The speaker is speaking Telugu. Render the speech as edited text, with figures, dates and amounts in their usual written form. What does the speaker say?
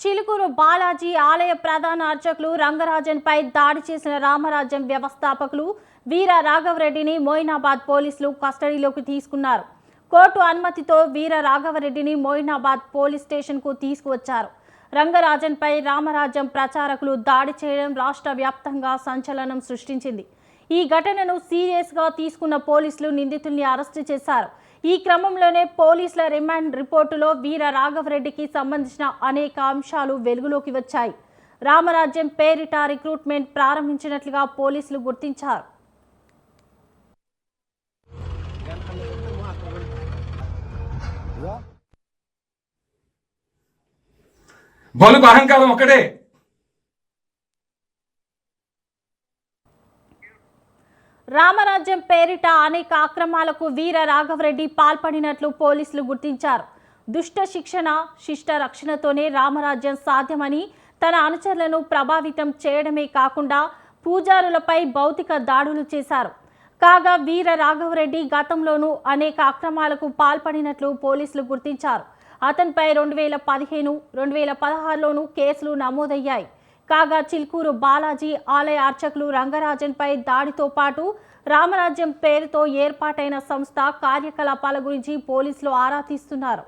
చిలుకూరు బాలాజీ ఆలయ ప్రధాన అర్చకులు రంగరాజన్పై దాడి చేసిన రామరాజ్యం వ్యవస్థాపకులు వీర రాఘవరెడ్డిని మోయినాబాద్ పోలీసులు కస్టడీలోకి తీసుకున్నారు. కోర్టు అనుమతితో వీర రాఘవరెడ్డిని మోయినాబాద్ పోలీస్ స్టేషన్కు తీసుకువచ్చారు. రంగరాజన్పై రామరాజ్యం ప్రచారకులు దాడి చేయడం రాష్ట్ర వ్యాప్తంగా సంచలనం సృష్టించింది. ఈ ఘటనను సీరియస్గా తీసుకున్న పోలీసులు నిందితుల్ని అరెస్టు చేశారు. ఈ క్రమంలోనే పోలీసుల రిమాండ్ రిపోర్టులో వీర రాఘవరెడ్డికి సంబంధించిన అనేక అంశాలు వెలుగులోకి వచ్చాయి. రామరాజ్యం పేరిట రిక్రూట్మెంట్ ప్రారంభించినట్లుగా పోలీసులు గుర్తించారు. బలుకు అహంకారం ఒకటే. రామరాజ్యం పేరిట అనేక అక్రమాలకు వీర రాఘవరెడ్డి పాల్పడినట్లు పోలీసులు గుర్తించారు. దుష్ట శిక్షణ శిష్ట రక్షణతోనే రామరాజ్యం సాధ్యమని, తన అనుచరులను ప్రభావితం చేయడమే కాకుండా పూజారులపై భౌతిక దాడులు చేశారు. కాగా వీర రాఘవరెడ్డి గతంలోనూ అనేక అక్రమాలకు పాల్పడినట్లు పోలీసులు గుర్తించారు. అతనిపై 2015, 2016లోనూ కేసులు నమోదయ్యాయి. కాగా చిలుకూరు బాలాజీ ఆలయ అర్చకులు రంగరాజన్పై దాడితో పాటు రామరాజ్యం పేరుతో ఏర్పాటైన సంస్థ కార్యకలాపాల గురించి పోలీసులు ఆరా తీస్తున్నారు.